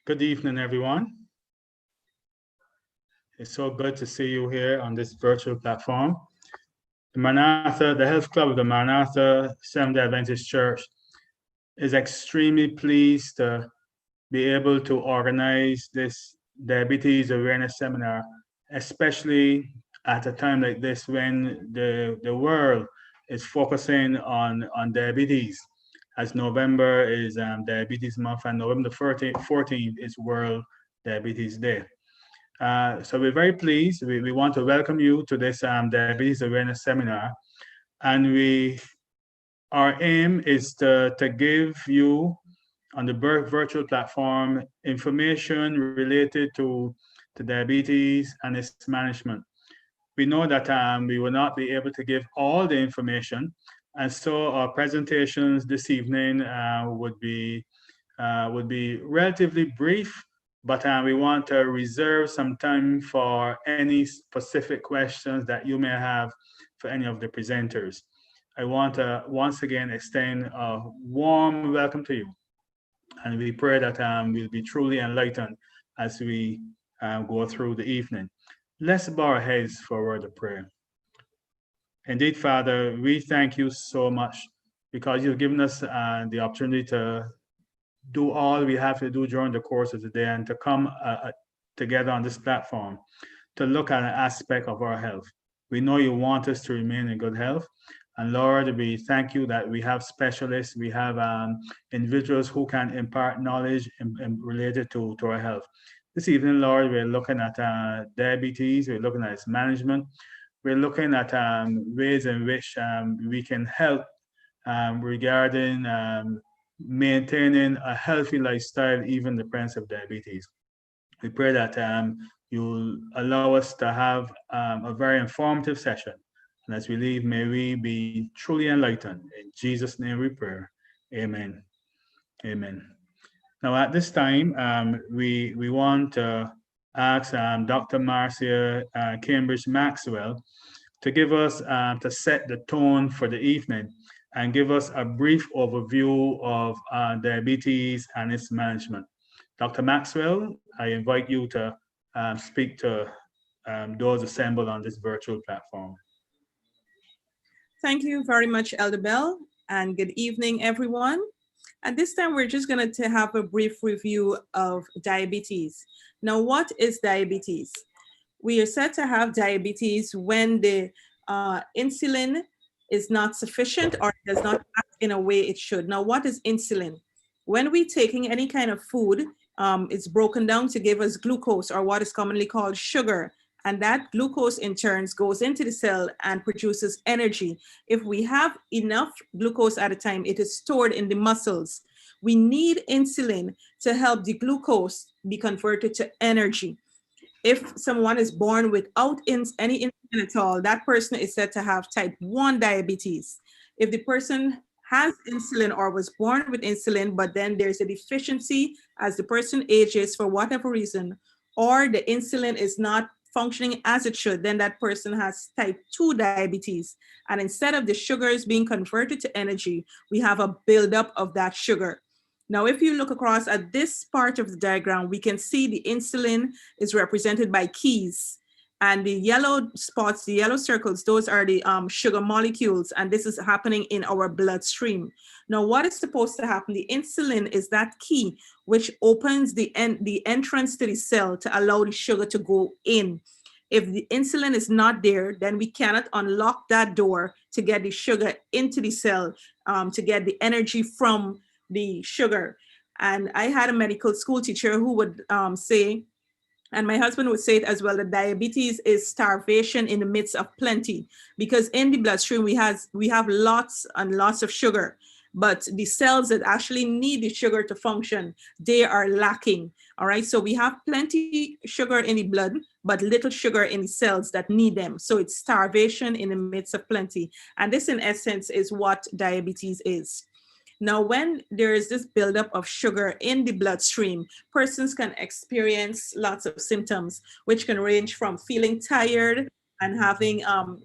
Good evening, everyone. It's so good to see you here on this virtual platform. The Health Club of the Maranatha Seventh-day Adventist Church is extremely pleased to be able to organize this diabetes awareness seminar, especially at a time like this when the world is focusing on diabetes, as November is Diabetes Month and November 14th is World Diabetes Day. So we're very pleased. We want to welcome you to this diabetes awareness seminar. And our aim is to give you on the virtual platform information related to diabetes and its management. We know that we will not be able to give all the information. And so our presentations this evening would be relatively brief, but we want to reserve some time for any specific questions that you may have for any of the presenters. I want to once again extend a warm welcome to you. And we pray that we'll be truly enlightened as we go through the evening. Let's bow our heads for a word of prayer. Indeed, Father, we thank you so much because you've given us the opportunity to do all we have to do during the course of the day and to come together on this platform to look at an aspect of our health. We know you want us to remain in good health. And Lord, we thank you that we have specialists, we have individuals who can impart knowledge related to our health. This evening, Lord, we're looking at diabetes, we're looking at its management, we're looking at ways in which we can help regarding maintaining a healthy lifestyle, even the presence of diabetes. We pray that you'll allow us to have a very informative session. And as we leave, may we be truly enlightened. In Jesus' name we pray. Amen. Amen. Now at this time, we want to ask Dr. Marcia Cambridge-Maxw to give us, to set the tone for the evening and give us a brief overview of diabetes and its management. Dr. Maxwell, I invite you to speak to those assembled on this virtual platform. Thank you very much, Elder Belle, and good evening, everyone. At this time, we're just going to have a brief review of diabetes. Now, what is diabetes? We are said to have diabetes when the insulin is not sufficient or does not act in a way it should. Now, what is insulin? When we're taking any kind of food, it's broken down to give us glucose, or what is commonly called sugar. And that glucose in turn goes into the cell and produces energy. If we have enough glucose at a time, it is stored in the muscles. We need insulin to help the glucose be converted to energy. If someone is born without any insulin at all, that person is said to have type 1 diabetes. If the person has insulin or was born with insulin, but then there's a deficiency as the person ages for whatever reason, or the insulin is not functioning as it should, then that person has type 2 diabetes. And instead of the sugars being converted to energy, we have a buildup of that sugar. Now, if you look across at this part of the diagram, we can see the insulin is represented by keys. And the yellow spots, the yellow circles, those are the sugar molecules. And this is happening in our bloodstream. Now, what is supposed to happen? The insulin is that key which opens the entrance to the cell to allow the sugar to go in. If the insulin is not there, then we cannot unlock that door to get the sugar into the cell, to get the energy from the sugar. And I had a medical school teacher who would say, and my husband would say it as well, that diabetes is starvation in the midst of plenty, because in the bloodstream we have lots and lots of sugar, but the cells that actually need the sugar to function, they are lacking. All right, so we have plenty sugar in the blood, but little sugar in the cells that need them. So it's starvation in the midst of plenty. And this in essence is what diabetes is. Now, when there is this buildup of sugar in the bloodstream, persons can experience lots of symptoms, which can range from feeling tired and having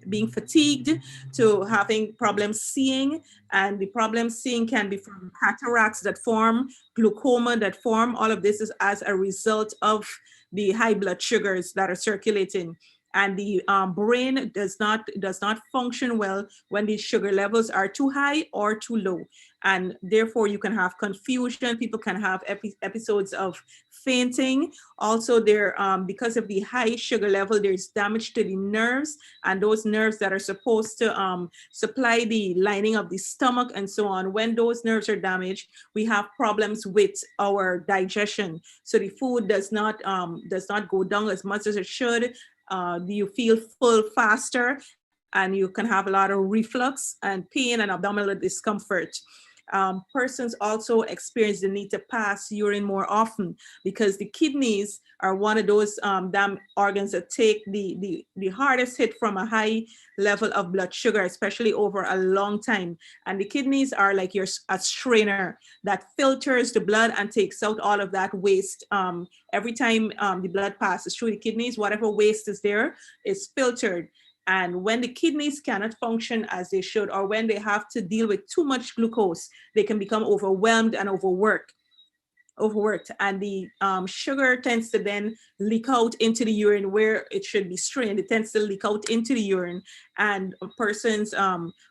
being fatigued to having problems seeing, and the problem seeing can be from cataracts that form, glaucoma that form. All of this is as a result of the high blood sugars that are circulating. And the brain does not function well when these sugar levels are too high or too low, and therefore you can have confusion. People can have episodes of fainting. Also, there because of the high sugar level, there's damage to the nerves, and those nerves that are supposed to supply the lining of the stomach and so on. When those nerves are damaged, we have problems with our digestion. So the food does not go down as much as it should. You feel full faster, and you can have a lot of reflux and pain and abdominal discomfort. Persons also experience the need to pass urine more often, because the kidneys are one of those damn organs that take the hardest hit from a high level of blood sugar, especially over a long time. And the kidneys are like a strainer that filters the blood and takes out all of that waste. Every time the blood passes through the kidneys, whatever waste is there is filtered. And when the kidneys cannot function as they should, or when they have to deal with too much glucose, they can become overwhelmed and overworked. And the sugar tends to then leak out into the urine where it should be strained. It tends to leak out into the urine, and persons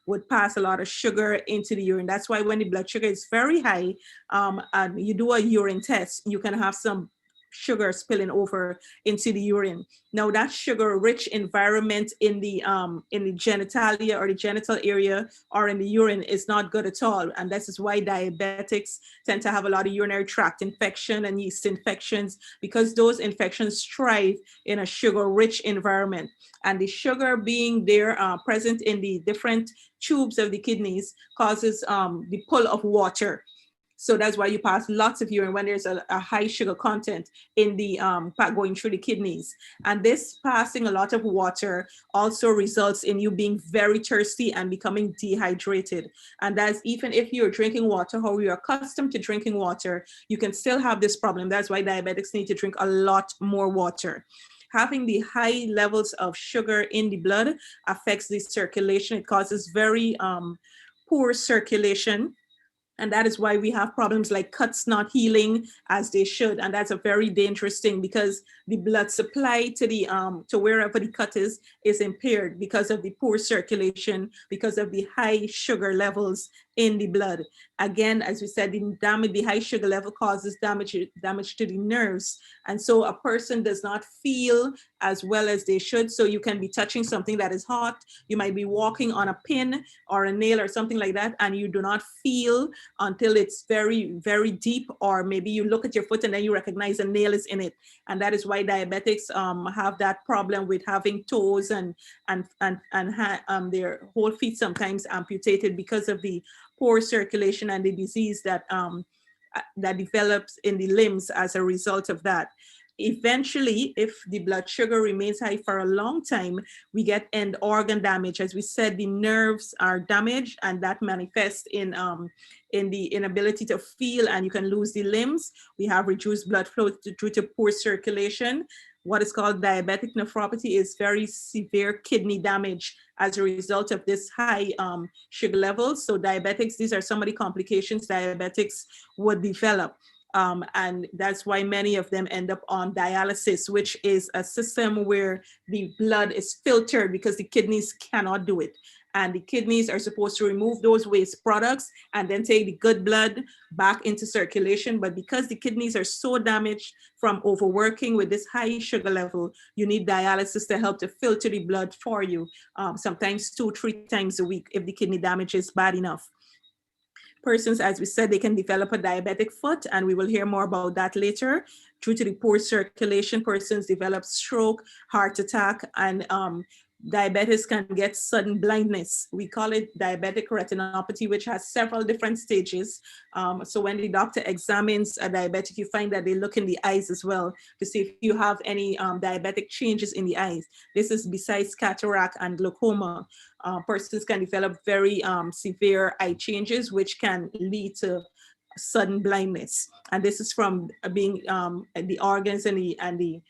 would pass a lot of sugar into the urine. That's why when the blood sugar is very high, and you do a urine test, you can have some sugar spilling over into the urine. Now, that sugar-rich environment in the genitalia or the genital area or in the urine is not good at all. And this is why diabetics tend to have a lot of urinary tract infection and yeast infections, because those infections thrive in a sugar-rich environment. And the sugar being there present in the different tubes of the kidneys causes the pull of water. So that's why you pass lots of urine when there's a high sugar content in the going through the kidneys. And this passing a lot of water also results in you being very thirsty and becoming dehydrated. And that's even if you're drinking water, how you're accustomed to drinking water, you can still have this problem. That's why diabetics need to drink a lot more water. Having the high levels of sugar in the blood affects the circulation. It causes very poor circulation. And that is why we have problems like cuts not healing as they should. And that's a very dangerous thing, because the blood supply to the to wherever the cut is impaired because of the poor circulation, because of the high sugar levels in the blood. Again, as we said, the high sugar level causes damage to the nerves. And so a person does not feel as well as they should. So you can be touching something that is hot. You might be walking on a pin or a nail or something like that, and you do not feel until it's very, very deep. Or maybe you look at your foot and then you recognize a nail is in it. And that is why diabetics have that problem with having toes and their whole feet sometimes amputated because of the poor circulation and the disease that develops in the limbs as a result of that. Eventually, if the blood sugar remains high for a long time, we get end organ damage. As we said, the nerves are damaged, and that manifests in the inability to feel, and you can lose the limbs. We have reduced blood flow due to poor circulation. What is called diabetic nephropathy is very severe kidney damage as a result of this high sugar levels. So diabetics, these are some of the complications diabetics would develop. And that's why many of them end up on dialysis, which is a system where the blood is filtered because the kidneys cannot do it. And the kidneys are supposed to remove those waste products and then take the good blood back into circulation. But because the kidneys are so damaged from overworking with this high sugar level, you need dialysis to help to filter the blood for you, sometimes 2-3 times a week if the kidney damage is bad enough. Persons, as we said, they can develop a diabetic foot, and we will hear more about that later. Due to the poor circulation, persons develop stroke, heart attack, and diabetes can get sudden blindness. We call it diabetic retinopathy, which has several different stages. So when the doctor examines a diabetic, you find that they look in the eyes as well to see if you have any diabetic changes in the eyes. This is besides cataract and glaucoma. Persons can develop very severe eye changes, which can lead to sudden blindness. And this is from being the organs and the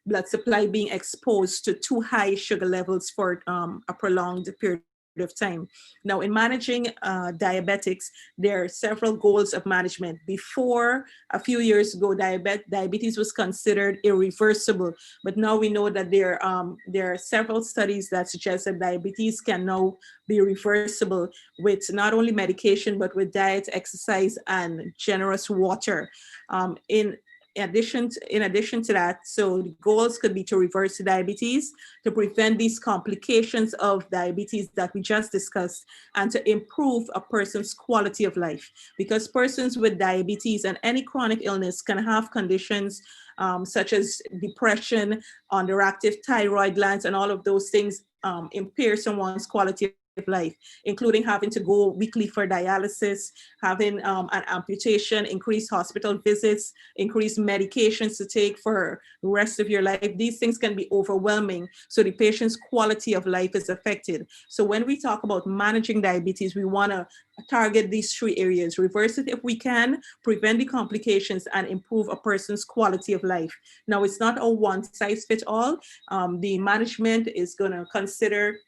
blood supply being exposed to too high sugar levels for a prolonged period of time. Now, in managing diabetics, there are several goals of management. Before, a few years ago, diabetes was considered irreversible, but now we know that there are several studies that suggest that diabetes can now be reversible with not only medication, but with diet, exercise, and generous water. In addition to that, so the goals could be to reverse diabetes, to prevent these complications of diabetes that we just discussed, and to improve a person's quality of life. Because persons with diabetes and any chronic illness can have conditions such as depression, underactive thyroid glands, and all of those things impair someone's quality of life, including having to go weekly for dialysis, having an amputation, increased hospital visits, increased medications to take for the rest of your life. These things can be overwhelming, so the patient's quality of life is affected. So when we talk about managing diabetes, we want to target these three areas: reverse it if we can, prevent the complications, and improve a person's quality of life. Now, it's not a one-size-fits-all. The management is going to consider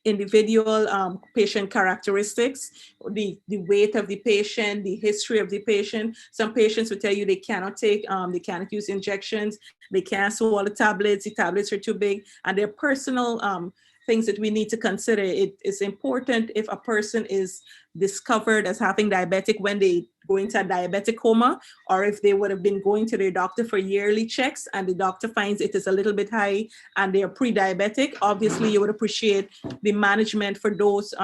individual patient characteristics, the weight of the patient, the history of the patient. Some patients will tell you they cannot use injections, they can't swallow tablets, the tablets are too big, and they're personal things that we need to consider. It is important if a person is discovered as having diabetic when they go into a diabetic coma, or if they would have been going to their doctor for yearly checks and the doctor finds it is a little bit high and they're pre-diabetic. Obviously, you would appreciate the management for those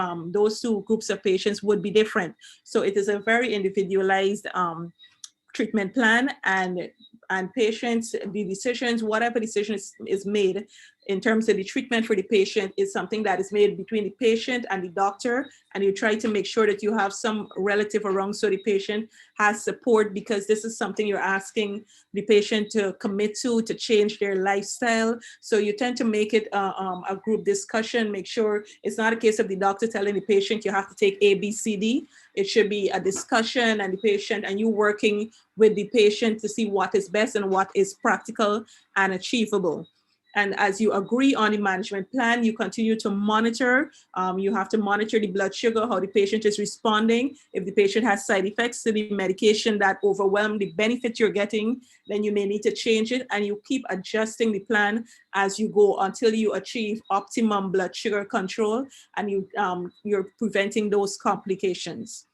two groups of patients would be different. So it is a very individualized treatment plan, and patients, the decisions, whatever decision is made in terms of the treatment for the patient is something that is made between the patient and the doctor, and you try to make sure that you have some relative around so the patient has support, because this is something you're asking the patient to commit to change their lifestyle. So you tend to make it a group discussion, make sure it's not a case of the doctor telling the patient you have to take A, B, C, D. It should be a discussion and the patient and you working with the patient to see what is best and what is practical and achievable. And as you agree on the management plan, you continue to monitor. You have to monitor the blood sugar, how the patient is responding. If the patient has side effects to the medication that overwhelm the benefit you're getting, then you may need to change it. And you keep adjusting the plan as you go until you achieve optimum blood sugar control and you're preventing those complications.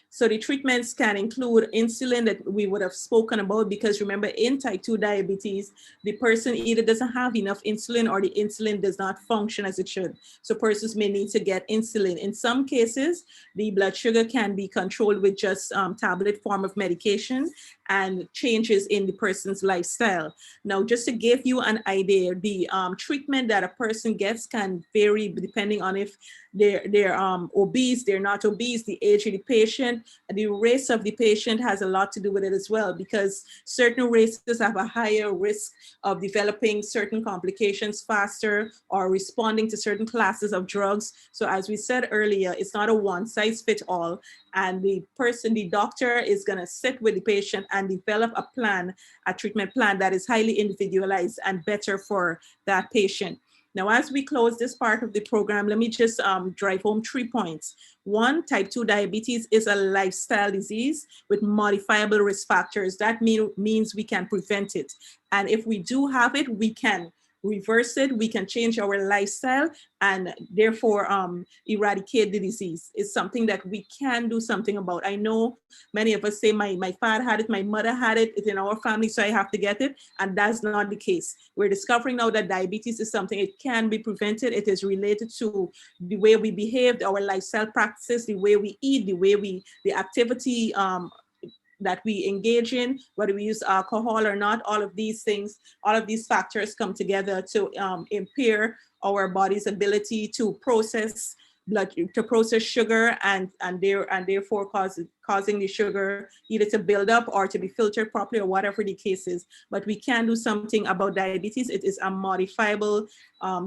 So the treatments can include insulin that we would have spoken about, because remember, in type 2 diabetes, the person either doesn't have enough insulin or the insulin does not function as it should. So persons may need to get insulin. In some cases, the blood sugar can be controlled with just tablet form of medication and changes in the person's lifestyle. Now, just to give you an idea, the treatment that a person gets can vary depending on if they're obese, they're not obese, the age of the patient, the race of the patient has a lot to do with it as well, because certain races have a higher risk of developing certain complications faster or responding to certain classes of drugs. So as we said earlier, it's not a one-size-fits-all, and the doctor is going to sit with the patient and develop a treatment plan that is highly individualized and better for that patient. Now, as we close this part of the program, let me just drive home 3 points. One, type 2 diabetes is a lifestyle disease with modifiable risk factors. That means we can prevent it. And if we do have it, we can reverse it, we can change our lifestyle, and therefore eradicate the disease. It's something that we can do something about. I know many of us say, my father had it, my mother had it, it's in our family, so I have to get it, and that's not the case. We're discovering now that diabetes is something, it can be prevented. It is related to the way we behave, our lifestyle practices, the way we eat, the activity that we engage in, whether we use alcohol or not. All of these things, all of these factors come together to impair our body's ability to process sugar and therefore causing the sugar either to build up or to be filtered properly, or whatever the case is. But we can do something about diabetes. It is a modifiable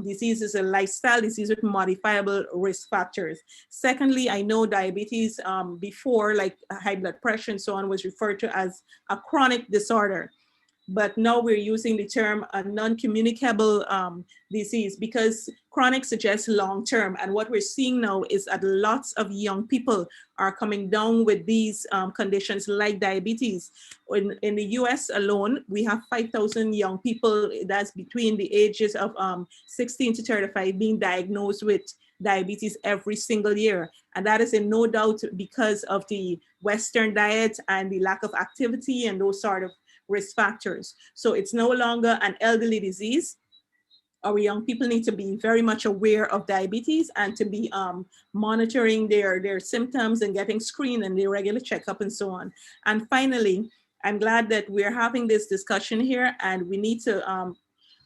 disease, is a lifestyle disease with modifiable risk factors. Secondly, I know diabetes before, like high blood pressure and so on, was referred to as a chronic disorder. but now we're using the term a non-communicable disease because chronic suggests long-term. And what we're seeing now is that lots of young people are coming down with these conditions like diabetes. In the US alone, we have 5,000 young people that's between the ages of 16 to 35 being diagnosed with diabetes every single year. And that is in no doubt because of the Western diet and the lack of activity and those sort of risk factors. So it's no longer an elderly disease. Our young people need to be very much aware of diabetes and to be monitoring their symptoms and getting screened and their regular checkup and so on. And finally, I'm glad that we're having this discussion here, and we need to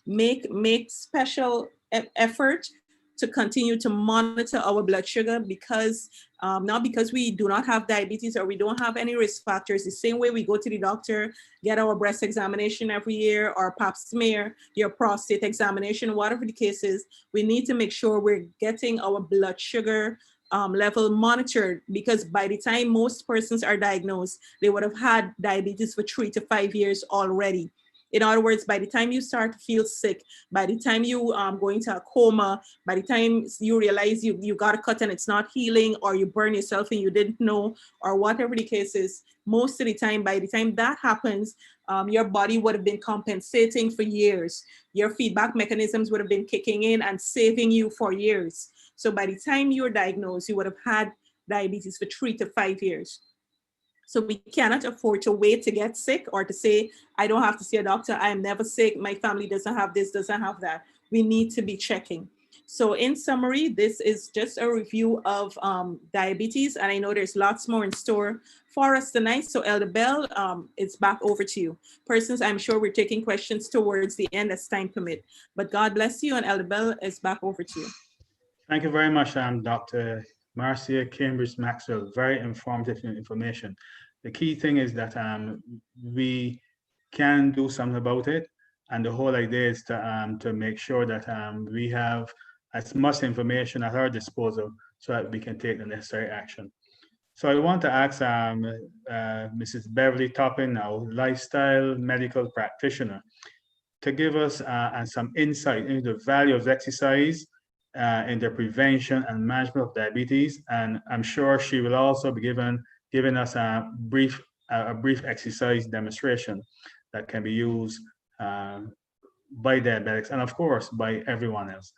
make special effort to continue to monitor our blood sugar because not because we do not have diabetes or we don't have any risk factors. The same way we go to the doctor, get our breast examination every year, or pap smear, your prostate examination, whatever the case is, we need to make sure we're getting our blood sugar level monitored, because by the time most persons are diagnosed, they would have had diabetes for 3 to 5 years already. In other words, by the time you start to feel sick, by the time you go into a coma, by the time you realize you got a cut and it's not healing, or you burn yourself and you didn't know, or whatever the case is, most of the time, by the time that happens, your body would have been compensating for years. Your feedback mechanisms would have been kicking in and saving you for years. So by the time you're diagnosed, you would have had diabetes for 3 to 5 years. So we cannot afford to wait to get sick or to say, I don't have to see a doctor. I am never sick. My family doesn't have this, doesn't have that. We need to be checking. So in summary, this is just a review of diabetes. And I know there's lots more in store for us tonight. So Elder Belle, it's back over to you. Persons, I'm sure we're taking questions towards the end as time permit. But God bless you, and Elder Belle, it's back over to you. Thank you very much, Dr. Marcia Cambridge-Maxw. Very informative information. The key thing is that we can do something about it, and the whole idea is to make sure that we have as much information at our disposal so that we can take the necessary action. So I want to ask Mrs. Beverly Toppin, now lifestyle medical practitioner, to give us some insight into the value of exercise in the prevention and management of diabetes. And I'm sure she will also be giving us a brief exercise demonstration that can be used by diabetics and of course by everyone else.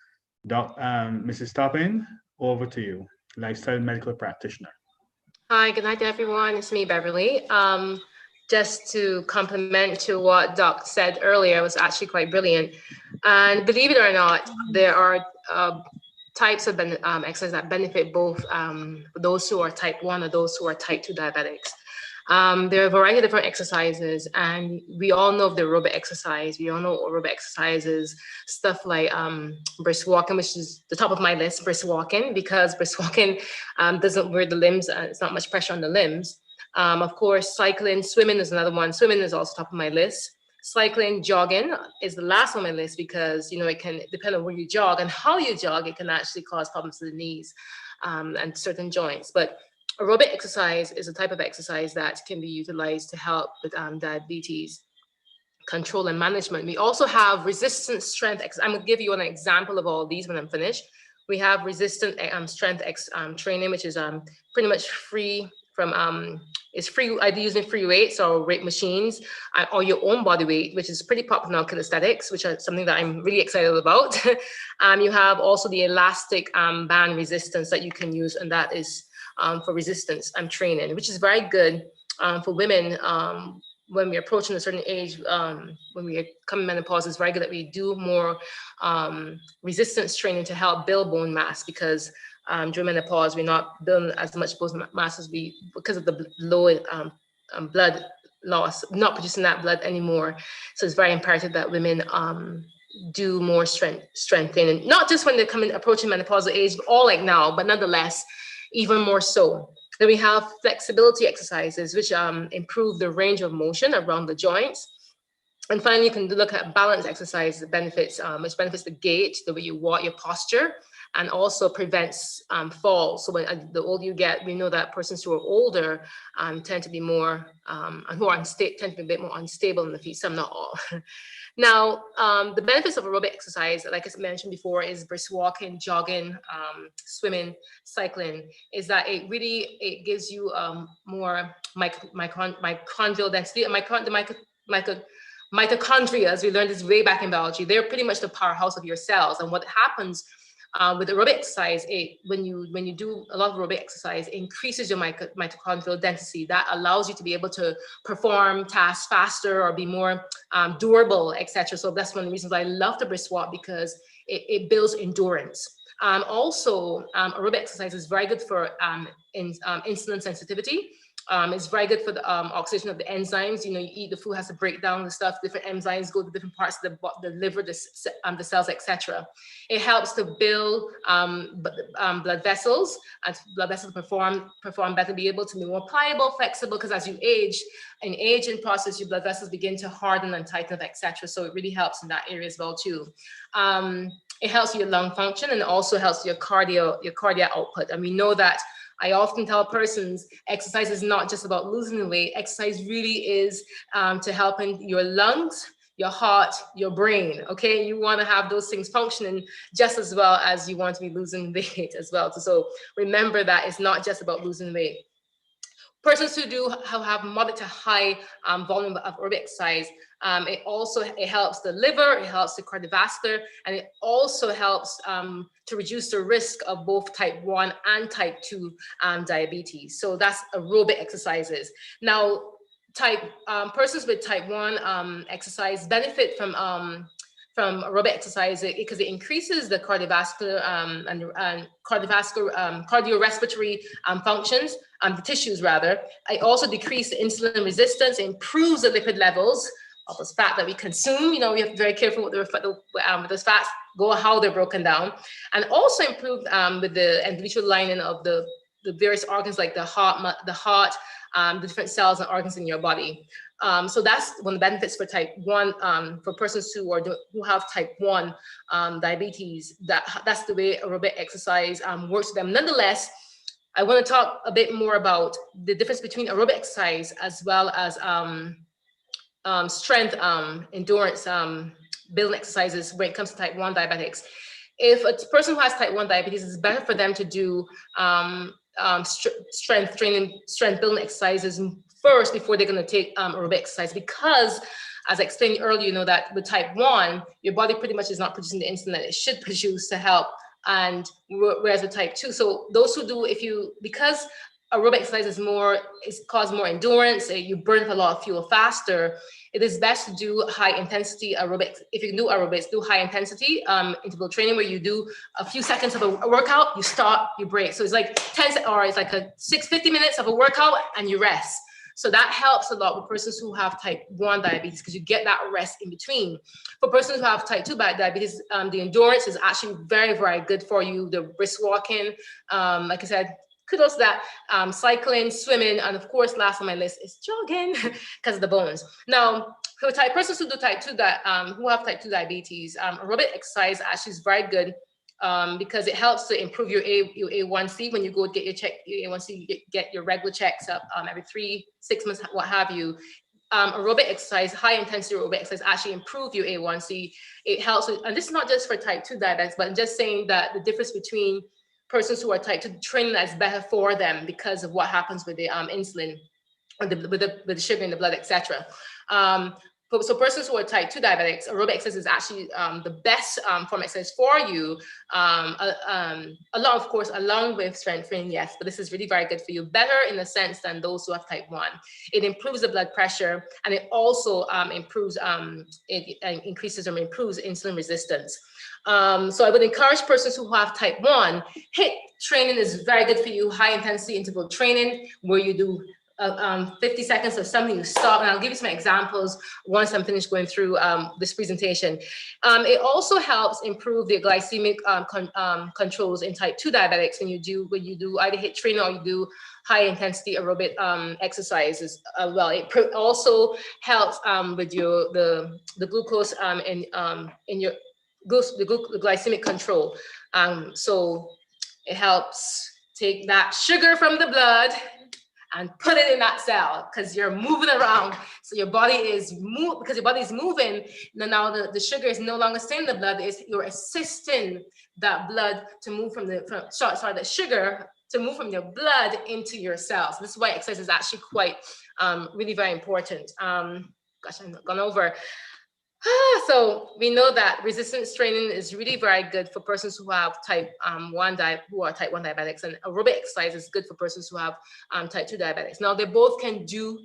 Mrs. Toppin, over to you, lifestyle medical practitioner. Hi, good night everyone. It's me, Beverly. Just to complement to what Doc said earlier, was actually quite brilliant. And believe it or not, there are types of exercise that benefit both those who are type 1 or those who are type 2 diabetics. There are a variety of different exercises, and we all know of the aerobic exercise. We all know aerobic exercises, stuff like brisk walking, which is the top of my list, brisk walking, because brisk walking doesn't wear the limbs, it's not much pressure on the limbs. Of course, cycling, swimming is another one. Swimming is also top of my list. Cycling, jogging is the last on my list because, you know, it can depend on where you jog and how you jog. It can actually cause problems to the knees and certain joints. But aerobic exercise is a type of exercise that can be utilized to help with diabetes control and management. We also have resistance strength. I'm going to give you an example of all these when I'm finished. We have resistant strength training, which is pretty much free from it's free either using free weights or weight machines or your own body weight, which is pretty popular now, calisthenics, which is something that I'm really excited about. You have also the elastic band resistance that you can use, and that is for resistance training, which is very good for women when we're approaching a certain age, when we are coming menopause. It's very good that we do more resistance training to help build bone mass, because during menopause, we're not building as much bone mass as because of the low blood loss, not producing that blood anymore. So it's very imperative that women do more strength training, not just when they're approaching menopausal age, all like now, but nonetheless, even more so. Then we have flexibility exercises, which improve the range of motion around the joints. And finally, you can look at balance exercise benefits, which benefits the gait, the way you walk, your posture, and also prevents falls. So when the older you get, we know that persons who are older tend to be more, who are tend to be a bit more unstable in the feet, some not all. Now, the benefits of aerobic exercise, like I mentioned before, is brisk walking, jogging, swimming, cycling, is that it gives you more mitochondrial density. Mitochondria, as we learned this way back in biology, they're pretty much the powerhouse of your cells. And what happens with aerobic exercise, when you do a lot of aerobic exercise, it increases your mitochondrial density. That allows you to be able to perform tasks faster or be more durable, etc. So that's one of the reasons I love the brisk walk, because it builds endurance. Also, aerobic exercise is very good for insulin sensitivity. It's very good for the oxidation of the enzymes. You know, you eat the food, has to break down the stuff, different enzymes go to different parts of the liver, the cells, etc. It helps to build blood vessels, and blood vessels perform better, be able to be more pliable, flexible, because as you age, in aging process, your blood vessels begin to harden and tighten up, etc. So it really helps in that area as well too. It helps your lung function, and it also helps your cardiac output. And we know that I often tell persons exercise is not just about losing weight. Exercise really is to help in your lungs, your heart, your brain. Okay, you want to have those things functioning just as well as you want to be losing weight as well. So remember that it's not just about losing weight. Persons who have moderate to high volume of aerobic exercise, it helps the liver, it helps the cardiovascular, and it also helps to reduce the risk of both type 1 and type 2 diabetes. So that's aerobic exercises. Now, persons with type 1 exercise benefit from aerobic exercise because it increases the cardiovascular and cardiorespiratory functions, the tissues rather. It also decreases insulin resistance, improves the lipid levels of those fat that we consume. You know, we have to be very careful with those fats, how they're broken down, and also improve with the endothelial lining of the various organs like the heart, the different cells and organs in your body. So that's one of the benefits for type 1, for persons who have type 1 diabetes. That's the way aerobic exercise works for them. Nonetheless, I want to talk a bit more about the difference between aerobic exercise as well as strength, endurance, building exercises when it comes to type 1 diabetics. If a person who has type 1 diabetes, it's better for them to do strength training, strength building exercises first before they're going to take aerobic exercise, because as I explained earlier, you know that with type 1, your body pretty much is not producing the insulin that it should produce to help, and whereas with type 2, so those who do, because aerobic exercise is cause more endurance, you burn a lot of fuel faster, it is best to do high intensity aerobics. If you can do aerobics, do high intensity interval training where you do a few seconds of a workout, you stop, you break. So it's like 50 minutes of a workout and you rest. So that helps a lot with persons who have type 1 diabetes, because you get that rest in between. For persons who have type 2 diabetes, the endurance is actually very, very good for you. The brisk walking, like I said, kudos to that, cycling, swimming, and of course, last on my list is jogging because of the bones. Now, for persons who do who have type 2 diabetes, aerobic exercise actually is very good because it helps to improve your A1C when you go get your A1C, you get your regular checks up every 3-6 months, what have you. Aerobic exercise, high intensity aerobic exercise actually improve your A1C. It helps with, and this is not just for type 2 diabetics, but I'm just saying that the difference between persons who are type 2, training that's better for them because of what happens with the insulin, or with the sugar in the blood, etc. So persons who are type 2 diabetics, aerobic exercise is actually the best form of exercise for you. Along with strength training, yes, but this is really very good for you. Better in the sense than those who have type 1. It improves the blood pressure, and it also increases or improves insulin resistance. So I would encourage persons who have type 1, HIIT training is very good for you. High intensity interval training where you do 50 seconds of something, you stop, and I'll give you some examples once I'm finished going through this presentation. It also helps improve the glycemic controls in type 2 diabetics when you do either HIIT training or you do high intensity aerobic exercises. Well, it also helps with the glucose in your the glycemic control. So it helps take that sugar from the blood and put it in that cell, because you're moving around. So your body is because your body is moving. Now the sugar is no longer staying in the blood. You're assisting that blood to move from the sugar to move from your blood into your cells. This is why exercise is actually quite really very important. Gosh, I've gone over. So we know that resistance training is really very good for persons who have type 1 diabetics, and aerobic exercise is good for persons who have type 2 diabetics. Now they both can do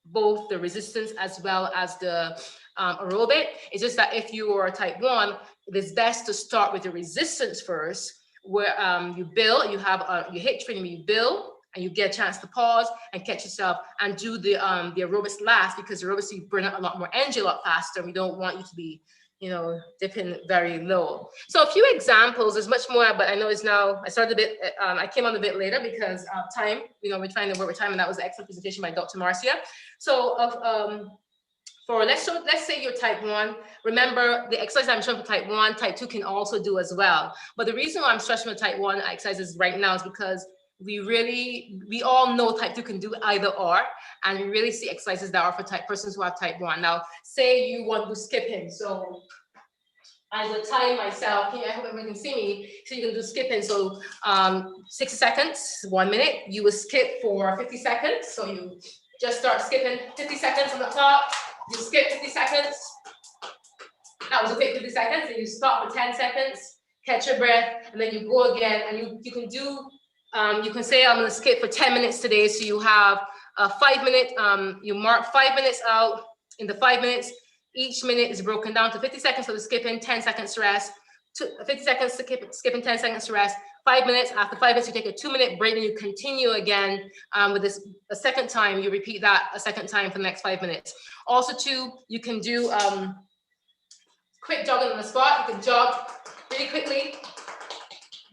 both the resistance as well as the aerobic. It's just that if you are type 1, it is best to start with the resistance first, where you build, you have your HIIT training, you build, and you get a chance to pause and catch yourself and do the aerobics last, because aerobics you burn out a lot more energy a lot faster. We don't want you to be, you know, dipping very low. So a few examples, there's much more, but I know it's now, I started a bit, I came on a bit later because of time, you know, we're trying to work with time, and that was an excellent presentation by Dr. Marcia. So let's say you're type 1, remember the exercise I'm showing for type 1, type 2 can also do as well. But the reason why I'm stressing with type 1 exercises right now is because we all know type 2 can do either or, and we really see exercises that are for persons who have type 1. Now, say you want to do skipping. So I will time myself. I hope everyone can see me. So you can do skipping. So 60 seconds, 1 minute. You will skip for 50 seconds. So you just start skipping 50 seconds on the top. You skip 50 seconds. That was a quick 50 seconds. And you stop for 10 seconds, catch your breath, and then you go again. And you can do, you can say, I'm going to skip for 10 minutes today. So you have a 5 minute, you mark 5 minutes out. In the 5 minutes, each minute is broken down to 50 seconds for the skipping, 10 seconds to rest, 50 seconds to skipping, 10 seconds to rest, 5 minutes. After 5 minutes, you take a 2-minute break and you continue again with this a second time. You repeat that a second time for the next 5 minutes. Also, too, you can do quick jogging on the spot. You can jog really quickly.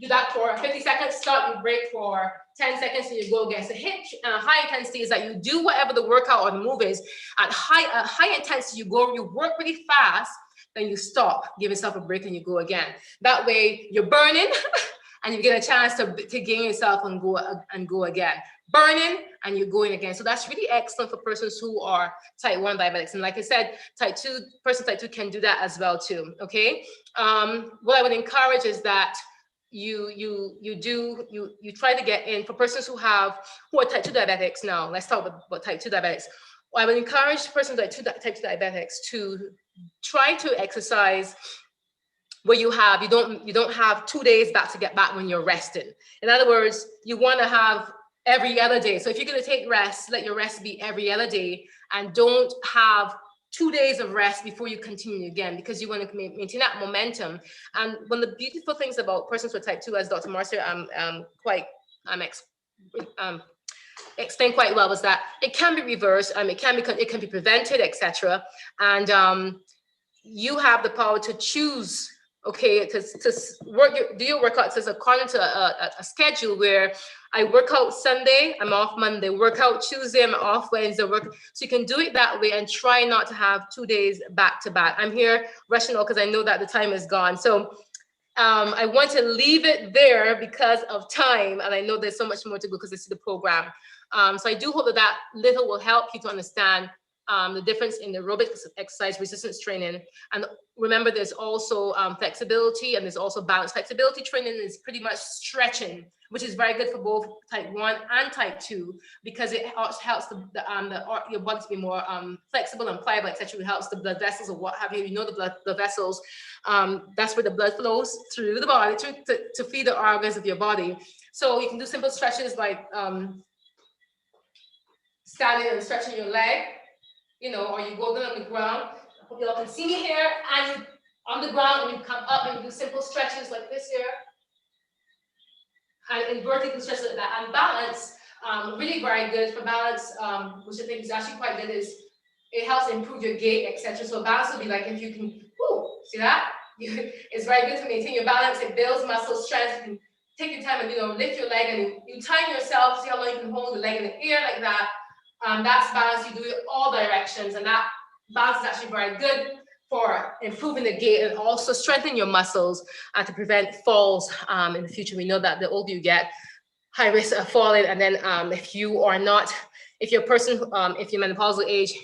Do that for 50 seconds, stop, you break for 10 seconds, and you go again. So HIIT high intensity is that you do whatever the workout or the move is. At high intensity, you work really fast, then you stop, give yourself a break, and you go again. That way you're burning and you get a chance to gain yourself and go again. Burning and you're going again. So that's really excellent for persons who are type 1 diabetics. And like I said, type 2 can do that as well too, okay? What I would encourage is that you try to get in for persons who are type 2 diabetics. Now let's talk about type 2 diabetics. Well, I would encourage persons with type 2 diabetics to try to exercise where you don't have 2 days back to get back when you're resting. In other words, you want to have every other day. So if you're going to take rest, let your rest be every other day, and don't have 2 days of rest before you continue again, because you want to maintain that momentum. And one of the beautiful things about persons with type 2, as Dr. Marcia explained quite well, was that it can be reversed, it can be prevented, etc. And you have the power to choose, okay, to do your workouts as according to a schedule where I work out Sunday, I'm off Monday, work out Tuesday, I'm off Wednesday, so you can do it that way and try not to have 2 days back to back. I'm here rushing because I know that the time is gone. So I want to leave it there because of time, and I know there's so much more to go because this is the program. So I do hope that little will help you to understand the difference in the aerobic exercise resistance training. And remember, there's also flexibility, and there's also balance. Flexibility training is pretty much stretching, which is very good for both type 1 and type 2, because it helps your body to be more flexible and pliable, etc. It helps the blood vessels or what have you. You know, the blood vessels, that's where the blood flows through the body to feed the organs of your body. So you can do simple stretches like standing and stretching your leg, you know, or you go down on the ground. I hope you all can see me here. And you on the ground, and you come up and you do simple stretches like this here. And vertical stretches like that. And balance, really very good for balance, which I think is actually quite good, is it helps improve your gait, etc. So balance will be like if you can, see that? It's very good to maintain your balance. It builds muscle strength. You can take your time and, you know, lift your leg, and you time yourself, see how long you can hold the leg in the air like that. That's balance. You do it all directions, and that balance is actually very good for improving the gait and also strengthen your muscles to prevent falls in the future. We know that the older you get, high risk of falling. And then if you're menopausal age,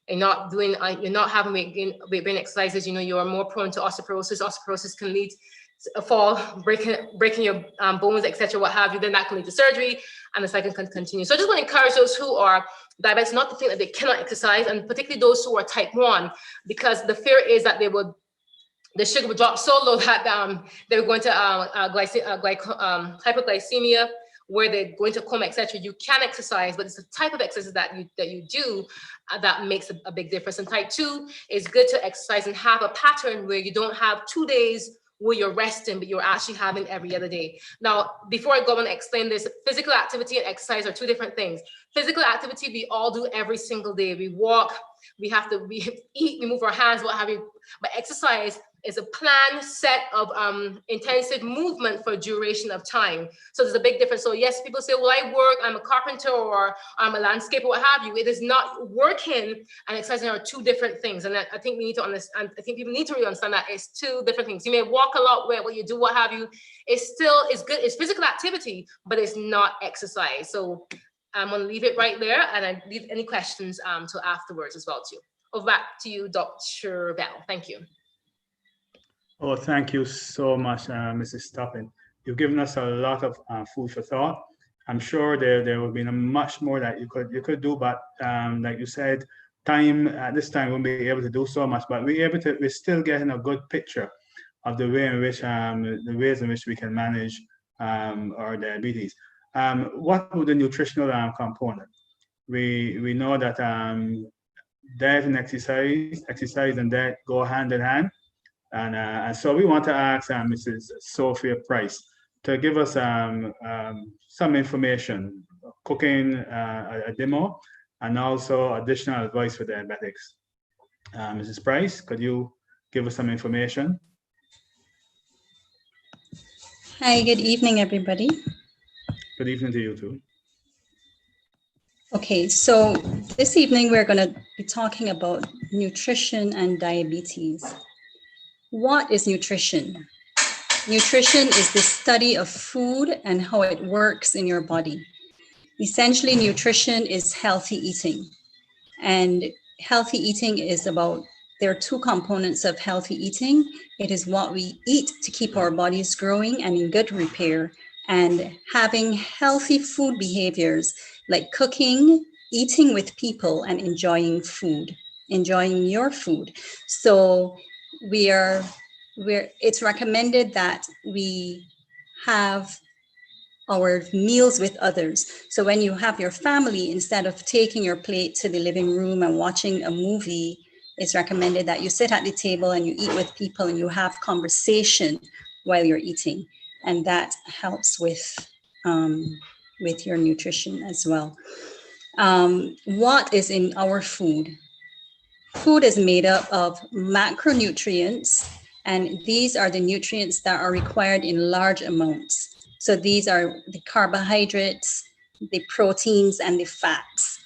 and not doing, you're not having weight gain exercises, you are more prone to osteoporosis. Osteoporosis can lead to a fall, breaking your bones, etc., what have you. Then that can lead to surgery, and the cycle can continue. So I just want to encourage those who are diabetics not to think that they cannot exercise, and particularly those who are type 1, because the fear is that the sugar would drop so low that they were going to hypoglycemia, where they're going to coma, etc. You can exercise, but it's the type of exercise that you do that makes a big difference. And type 2 is good to exercise and have a pattern where you don't have 2 days where you're resting, but you're actually having every other day. Now, before I go on and explain this, physical activity and exercise are 2 different things. Physical activity, we all do every single day. We walk, we eat, we move our hands, what have you. But exercise is a planned set of intensive movement for a duration of time. So there's a big difference. So yes, people say, well, I work, I'm a carpenter, or I'm a landscaper, what have you. It is not working and exercising are 2 different things. And I think we need to understand, I think people need to really understand that it's 2 different things. You may walk a lot, what you do, what have you. It's good, it's physical activity, but it's not exercise. So I'm gonna leave it right there, and I leave any questions till afterwards as well too. Over back to you, Dr. Belle. Thank you. Oh, thank you so much, Mrs. Stoppin. You've given us a lot of food for thought. I'm sure there will be much more that you could do, but like you said, at this time won't be able to do so much, but we're still getting a good picture of the ways in which we can manage our diabetes. What would the nutritional component? We know that diet and exercise and diet go hand in hand. And so we want to ask Mrs. Sophia Price to give us some information, cooking a demo, and also additional advice for diabetics. Mrs. Price, could you give us some information? Hi, good evening, everybody. Good evening to you too. Okay, so this evening we're going to be talking about nutrition and diabetes. What is nutrition? Nutrition is the study of food and how it works in your body. Essentially, nutrition is healthy eating. And healthy eating is there are 2 components of healthy eating. It is what we eat to keep our bodies growing and in good repair, and having healthy food behaviors like cooking, eating with people, and enjoying your food. So it's recommended that we have our meals with others. So when you have your family, instead of taking your plate to the living room and watching a movie, it's recommended that you sit at the table and you eat with people and you have conversation while you're eating. And that helps with your nutrition as well. What is in our food? Food is made up of macronutrients, and these are the nutrients that are required in large amounts. So these are the carbohydrates, the proteins, and the fats.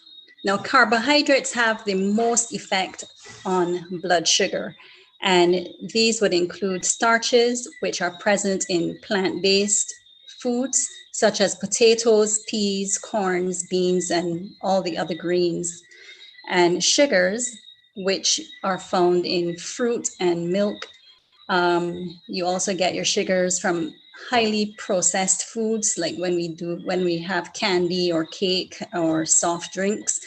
Now, carbohydrates have the most effect on blood sugar, and these would include starches, which are present in plant-based foods, such as potatoes, peas, corns, beans, and all the other greens, and sugars, which are found in fruit and milk. You also get your sugars from highly processed foods, like when we have candy or cake or soft drinks,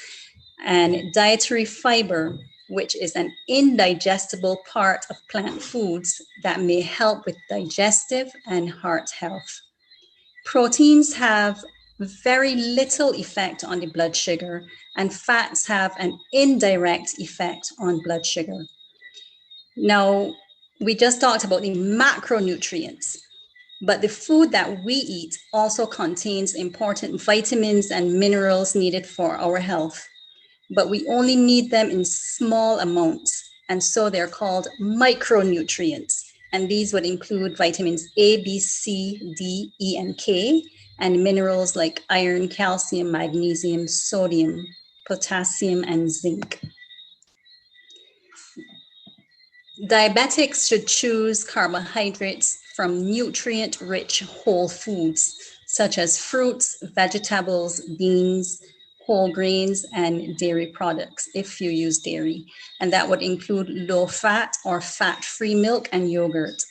and dietary fiber, which is an indigestible part of plant foods that may help with digestive and heart health. Proteins have very little effect on the blood sugar, and fats have an indirect effect on blood sugar. Now, we just talked about the macronutrients, but the food that we eat also contains important vitamins and minerals needed for our health, but we only need them in small amounts, and so they're called micronutrients. And these would include vitamins A, B, C, D, E, and K, and minerals like iron, calcium, magnesium, sodium, potassium, and zinc. Diabetics should choose carbohydrates from nutrient-rich whole foods, such as fruits, vegetables, beans, whole grains, and dairy products, if you use dairy. And that would include low-fat or fat-free milk and yogurt.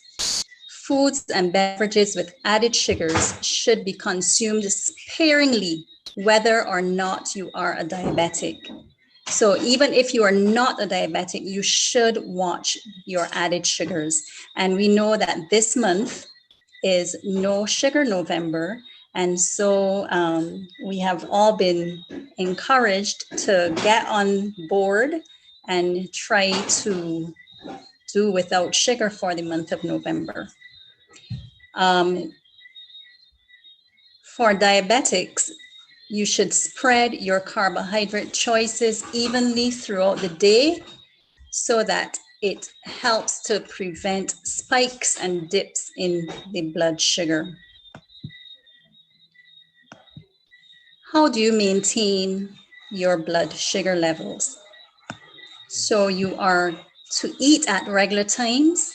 Foods and beverages with added sugars should be consumed sparingly, whether or not you are a diabetic. So even if you are not a diabetic, you should watch your added sugars. And we know that this month is No Sugar November. And so we have all been encouraged to get on board and try to do without sugar for the month of November. For diabetics, you should spread your carbohydrate choices evenly throughout the day so that it helps to prevent spikes and dips in the blood sugar. How do you maintain your blood sugar levels? So you are to eat at regular times,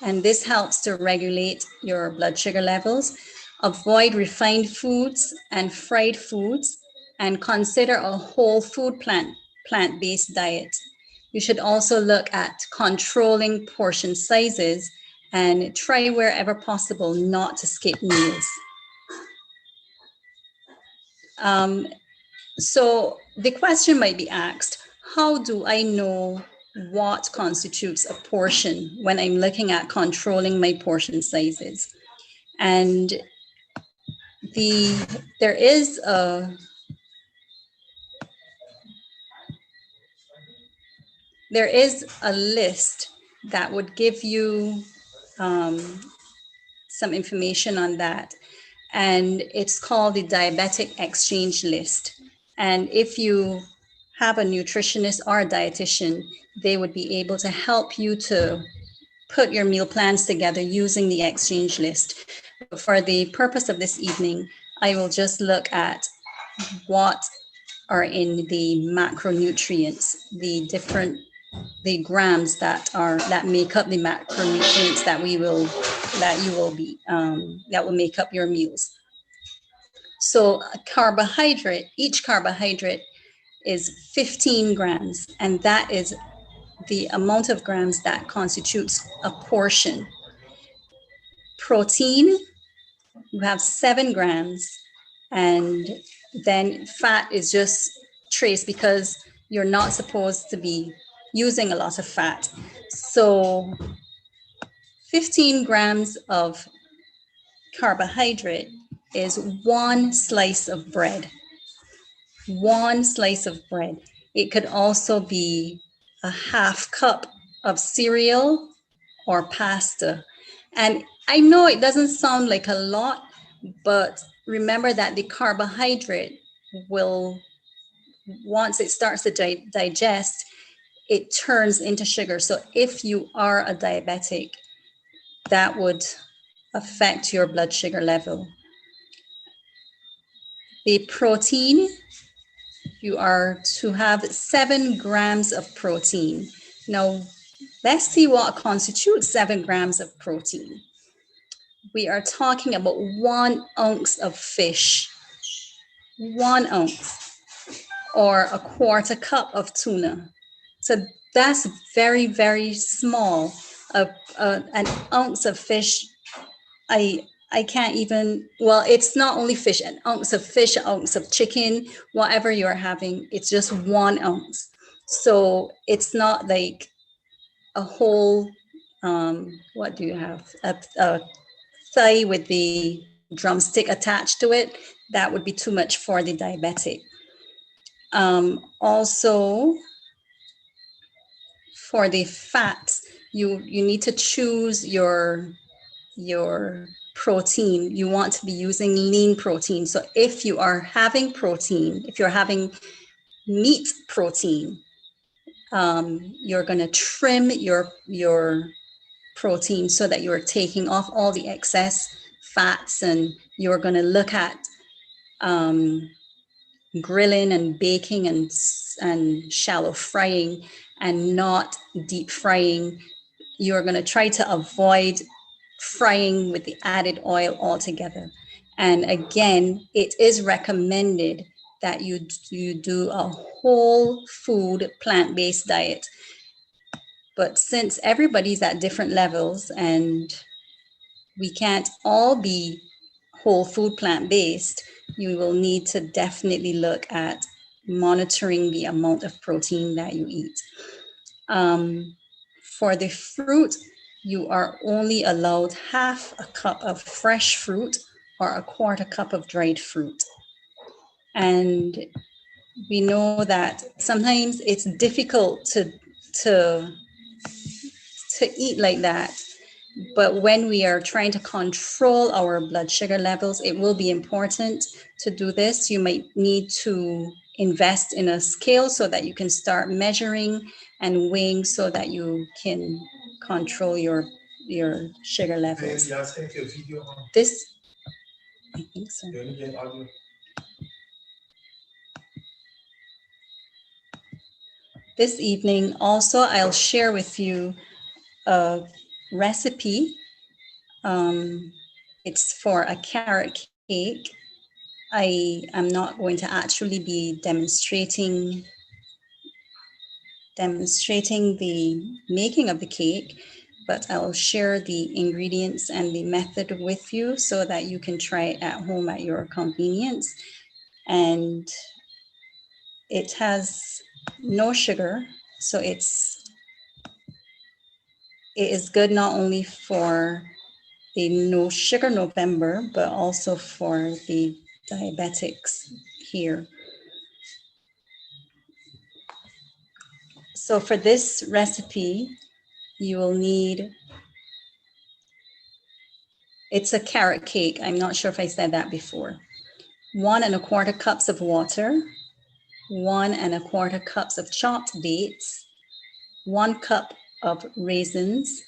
and this helps to regulate your blood sugar levels. Avoid refined foods and fried foods, and consider a whole food plant-based diet. You should also look at controlling portion sizes and try wherever possible not to skip meals. So the question might be asked, how do I know what constitutes a portion when I'm looking at controlling my portion sizes? And there is a list that would give you some information on that. And it's called the Diabetic Exchange List. And if you have a nutritionist or a dietitian, they would be able to help you to put your meal plans together using the exchange list. For the purpose of this evening, I will just look at what are in the macronutrients, the grams that make up the macronutrients that will make up your meals. So each carbohydrate is 15 grams, and that is the amount of grams that constitutes a portion. Protein, you have 7 grams, and then fat is just trace because you're not supposed to be using a lot of fat. So 15 grams of carbohydrate is 1 slice of bread. 1 slice of bread. It could also be a half cup of cereal or pasta. And I know it doesn't sound like a lot, but remember that the carbohydrate once it starts to digest, it turns into sugar. So if you are a diabetic, that would affect your blood sugar level. The protein, you are to have 7 grams of protein. Now, let's see what constitutes 7 grams of protein. We are talking about 1 ounce of fish, 1 ounce, or a 1/4 cup of tuna. So that's very, very small. An ounce of fish, I can't even, well, it's not only fish, an ounce of fish, an ounce of chicken, whatever you're having, it's just 1 ounce. So it's not like a whole, what do you have? A thigh with the drumstick attached to it. That would be too much for the diabetic. Also, for the fats, you need to choose your protein. You want to be using lean protein. So if you are having protein, if you're having meat protein, you're going to trim your protein so that you're taking off all the excess fats, and you're going to look at grilling and baking and shallow frying and not deep frying you're going to try to avoid frying with the added oil altogether. And again, it is recommended that you do a whole food plant-based diet. But since everybody's at different levels and we can't all be whole food plant-based, you will need to definitely look at monitoring the amount of protein that you eat. For the fruit, you are only allowed half a cup of fresh fruit or a quarter cup of dried fruit. And we know that sometimes it's difficult to eat like that. But when we are trying to control our blood sugar levels, it will be important to do this. You might need to invest in a scale so that you can start measuring and weighing so that you can control your sugar levels. This, I think so. This evening, also, I'll share with you a recipe. It's for a carrot cake. I am not going to actually be demonstrating the making of the cake, but I'll share the ingredients and the method with you so that you can try it at home at your convenience. And it has no sugar, so it is good not only for the No Sugar November, but also for the diabetics here. So for this recipe, you will need, it's a carrot cake. I'm not sure if I said that before. 1 1/4 cups of water, 1 1/4 cups of chopped dates, 1 cup of raisins,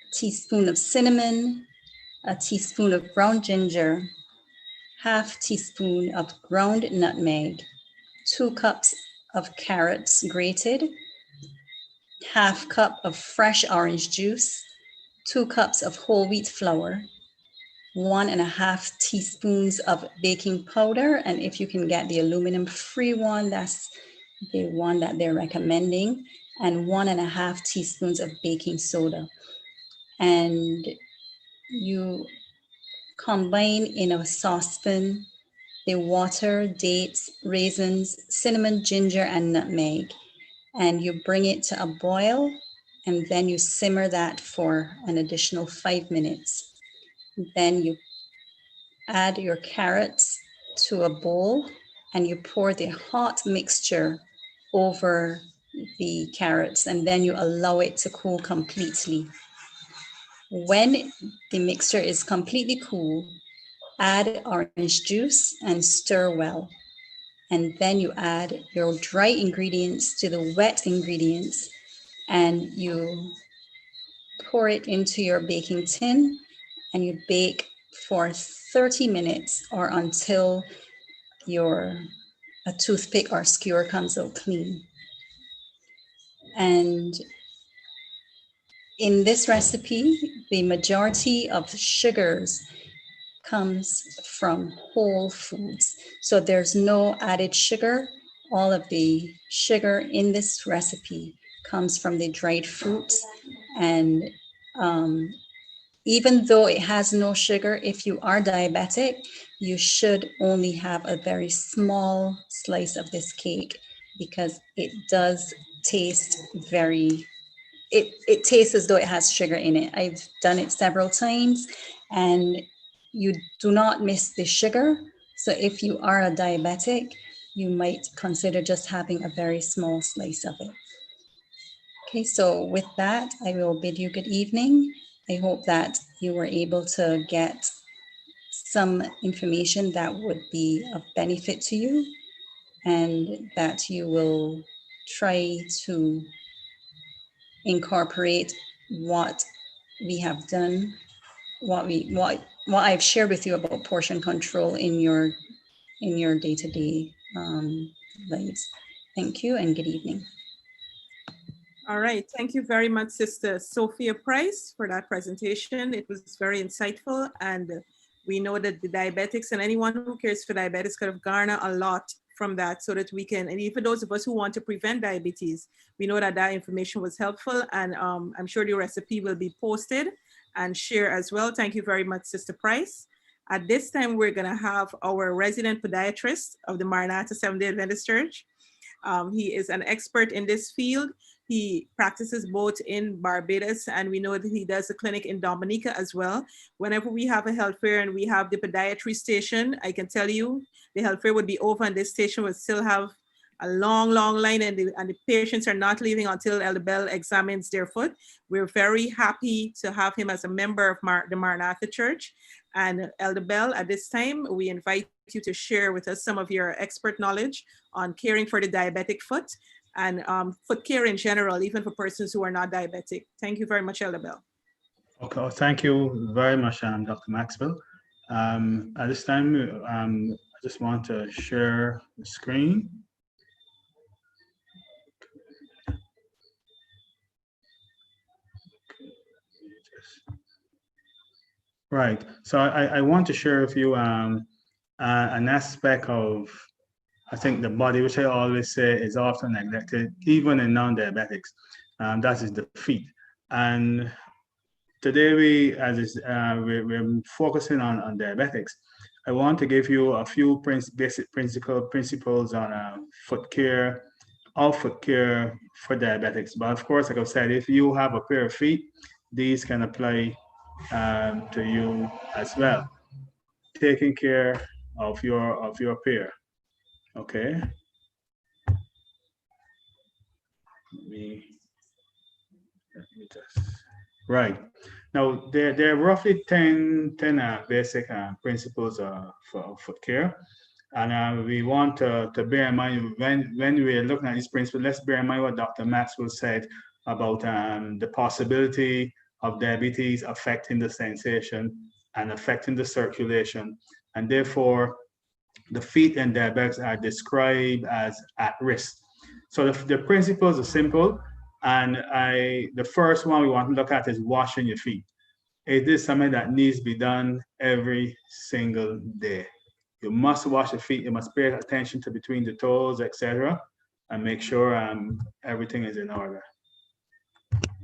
a teaspoon of cinnamon, a teaspoon of ground ginger, 1/2 teaspoon of ground nutmeg, 2 cups of carrots grated, 1/2 cup of fresh orange juice, 2 cups of whole wheat flour, 1 1/2 teaspoons of baking powder. And if you can get the aluminum-free one, that's the one that they're recommending, and 1 1/2 teaspoons of baking soda. And you combine in a saucepan the water, dates, raisins, cinnamon, ginger, and nutmeg. And you bring it to a boil, and then you simmer that for an additional 5 minutes. Then you add your carrots to a bowl, and you pour the hot mixture over the carrots, and then you allow it to cool completely. When the mixture is completely cool, add orange juice and stir well. And then you add your dry ingredients to the wet ingredients, and you pour it into your baking tin, and you bake for 30 minutes or until a toothpick or skewer comes out clean. And in this recipe, the majority of sugars comes from whole foods. So there's no added sugar. All of the sugar in this recipe comes from the dried fruits. And even though it has no sugar, if you are diabetic, you should only have a very small slice of this cake because it does taste it tastes as though it has sugar in it. I've done it several times, and you do not miss the sugar. So if you are a diabetic, you might consider just having a very small slice of it. Okay, so with that, I will bid you good evening. I hope that you were able to get some information that would be of benefit to you, and that you will try to incorporate what we have done, what I've shared with you about portion control in your day-to-day lives. Thank you and good evening. All right, thank you very much, Sister Sophia Price, for that presentation. It was very insightful, and we know that the diabetics and anyone who cares for diabetics could have garnered a lot from that, so that we can, and even those of us who want to prevent diabetes, we know that that information was helpful, and I'm sure the recipe will be posted and shared as well. Thank you very much, Sister Price. At this time, we're gonna have our resident podiatrist of the Maranatha Seventh-day Adventist Church. He is an expert in this field. He practices both in Barbados, and we know that he does a clinic in Dominica as well. Whenever we have a health fair and we have the podiatry station, I can tell you the health fair would be over and this station would still have a long, long line, and the patients are not leaving until Elder Belle examines their foot. We're very happy to have him as a member of the Maranatha Church. And Elder Belle, at this time, we invite you to share with us some of your expert knowledge on caring for the diabetic foot and foot care in general, even for persons who are not diabetic. Thank you very much, Elder Belle. Okay, well, thank you very much, Dr. Maxwell. At this time, I just want to share the screen. Right, so I want to share with you an aspect of, I think, the body, which I always say is often neglected, even in non-diabetics, that is the feet. And today we're focusing on diabetics. I want to give you a few basic principles on foot care for diabetics. But of course, like I said, if you have a pair of feet, these can apply to you as well. Taking care of your pair. Okay. Let me just, right. Now, there are roughly 10 basic principles for foot care. And we want to bear in mind when we're looking at these principles, let's bear in mind what Dr. Maxwell said about the possibility of diabetes affecting the sensation and affecting the circulation. And therefore, the feet in diabetics are described as at risk. So the principles are simple. And the first one we want to look at is washing your feet. It is something that needs to be done every single day. You must wash your feet. You must pay attention to between the toes, etc., and make sure everything is in order.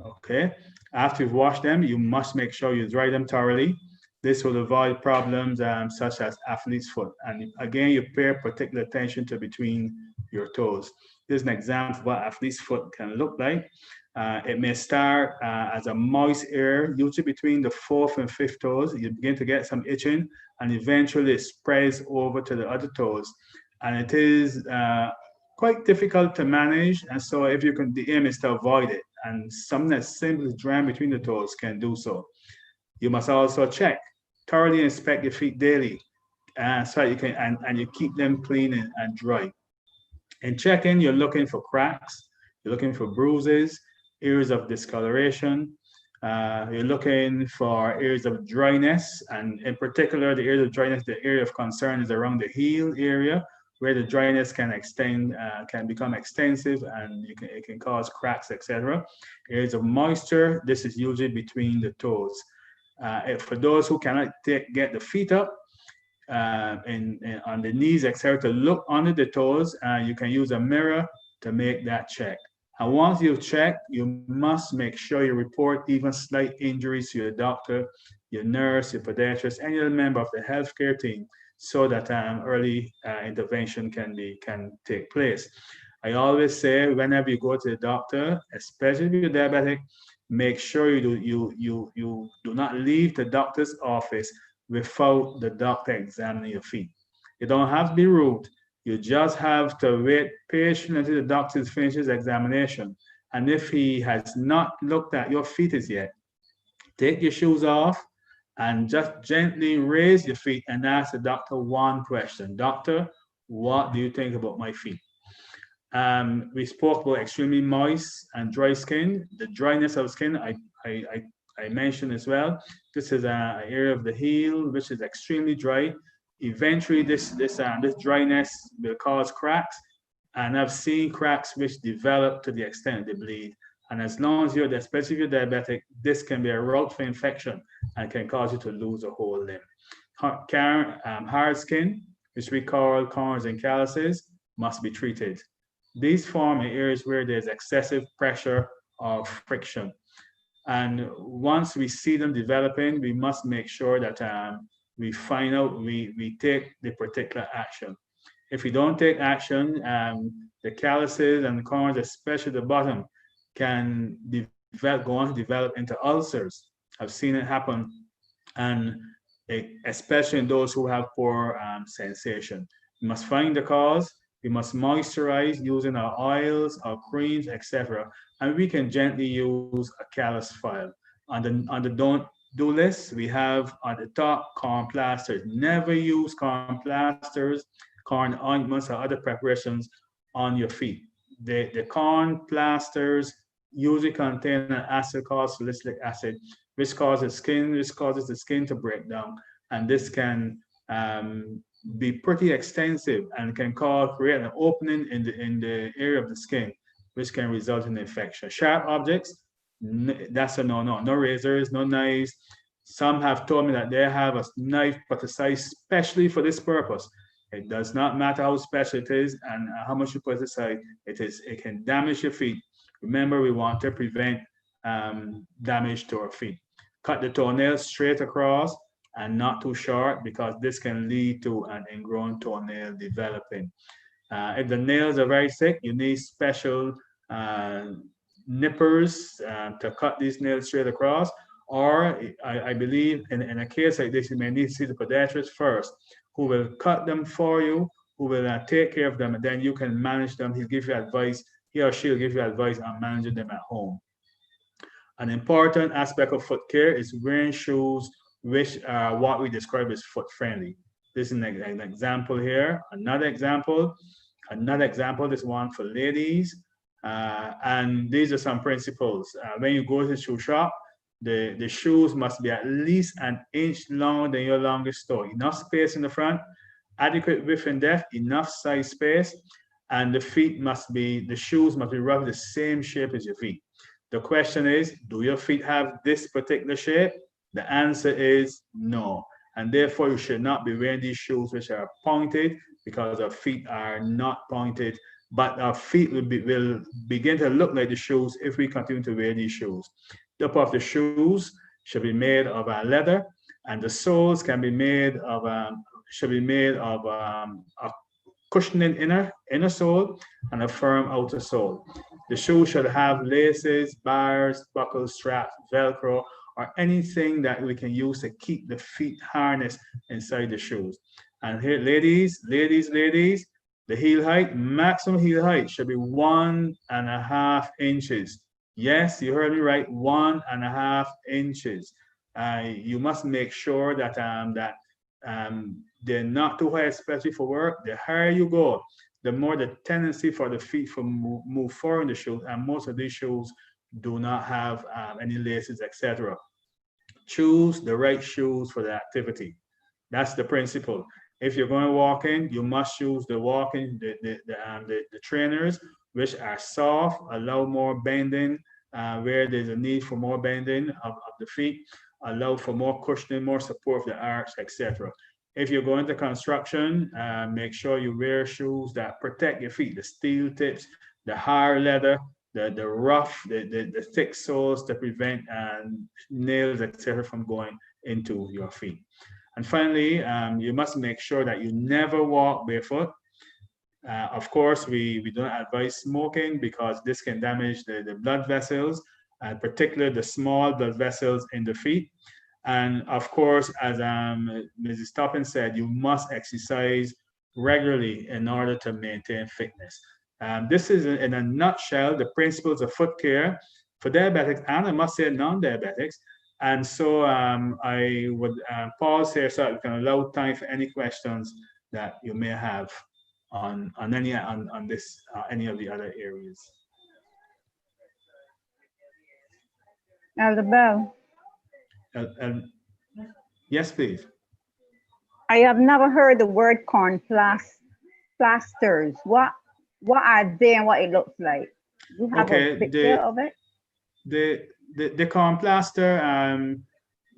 Okay. After you've washed them, you must make sure you dry them thoroughly. This will avoid problems such as athlete's foot. And again, you pay particular attention to between your toes. Here's an example of what athlete's foot can look like. It may start as a moist area, usually between the 4th and 5th toes. You begin to get some itching, and eventually it spreads over to the other toes. And it is quite difficult to manage. And so if you can, the aim is to avoid it. And something that's simply drying between the toes can do so. You must also thoroughly inspect your feet daily, so that you can, and you keep them clean and dry. In checking, you're looking for cracks, you're looking for bruises, areas of discoloration, you're looking for areas of dryness, and in particular, the area of dryness, the area of concern is around the heel area, where the dryness can extend, can become extensive, and it can cause cracks, etc. Areas of moisture, this is usually between the toes. For those who cannot get the feet up, on the knees, etc., to look under the toes, you can use a mirror to make that check. And once you've checked, you must make sure you report even slight injuries to your doctor, your nurse, your podiatrist, any other member of the healthcare team, so that early intervention can take place. I always say, whenever you go to the doctor, especially if you're diabetic, make sure you do not leave the doctor's office without the doctor examining your feet. You don't have to be rude. You just have to wait patiently until the doctor finishes examination. And if he has not looked at your feet as yet, take your shoes off and just gently raise your feet and ask the doctor one question. Doctor, what do you think about my feet? We spoke about extremely moist and dry skin. The dryness of skin, I mentioned as well. This is an area of the heel which is extremely dry. Eventually, this dryness will cause cracks, and I've seen cracks which develop to the extent they bleed. And as long as you're, especially if you're diabetic, this can be a route for infection and can cause you to lose a whole limb. Hard skin, which we call corns and calluses, must be treated. These form in areas where there's excessive pressure or friction. And once we see them developing, we must make sure that we find out, we take the particular action. If we don't take action, the calluses and the corns, especially the bottom, can go on to develop into ulcers. I've seen it happen, and especially in those who have poor sensation. We must find the cause. We must moisturize using our oils, our creams, etc. And we can gently use a callus file. On the don't do list, we have at the top corn plasters. Never use corn plasters, corn ointments, or other preparations on your feet. The corn plasters usually contain an acid called salicylic acid, which causes the skin to break down. And this can be pretty extensive and can create an opening in the area of the skin, which can result in infection. Sharp objects, that's a no-no. No razors, no knives. Some have told me that they have a knife put aside specially for this purpose. It does not matter how special it is and how much you put aside. It can damage your feet. Remember, we want to prevent damage to our feet. Cut the toenails straight across and not too short, because this can lead to an ingrown toenail developing. If the nails are very thick, you need special nippers to cut these nails straight across. Or I believe in a case like this, you may need to see the podiatrist first, who will cut them for you, who will take care of them, and then you can manage them. He'll give you advice. He or she will give you advice on managing them at home. An important aspect of foot care is wearing shoes which are what we describe as foot friendly. This is an example here. Another example, this one for ladies. And these are some principles. When you go to the shoe shop, the shoes must be at least an inch longer than your longest toe. Enough space in the front, adequate width and depth, enough size space, and the shoes must be roughly the same shape as your feet. The question is, do your feet have this particular shape? The answer is no. And therefore, you should not be wearing these shoes which are pointed, because our feet are not pointed, but our feet will begin to look like the shoes if we continue to wear these shoes. The top of the shoes should be made of leather, and the soles can be made of a cushioning inner sole and a firm outer sole. The shoe should have laces, bars, buckles, straps, Velcro, or anything that we can use to keep the feet harnessed inside the shoes. And here, ladies, the heel height, maximum heel height should be 1.5 inches. Yes, you heard me right, 1.5 inches. You must make sure that they're not too high, especially for work. The higher you go, the more the tendency for the feet to move forward in the shoes, and most of these shoes do not have any laces, etc. Choose the right shoes for the activity. That's the principle. If you're going walking, you must choose the trainers which are soft, allow more bending where there's a need for more bending of the feet, allow for more cushioning, more support of the arch, etc. If you're going to construction, make sure you wear shoes that protect your feet, the steel tips, the hard leather, the rough, the thick soles to prevent nails, etc. from going into your feet. And finally, you must make sure that you never walk barefoot. Of course, we don't advise smoking, because this can damage the blood vessels, and particularly the small blood vessels in the feet. And of course, as Mrs. Toppin said, you must exercise regularly in order to maintain fitness. This is, in a nutshell, the principles of foot care for diabetics, and I must say non-diabetics. And so I would pause here so I can allow time for any questions that you may have on any of the other areas. Elder Belle. Yes, please. I have never heard the word corn plasters. What are they and what it looks like? You have a picture of it? the corn plaster,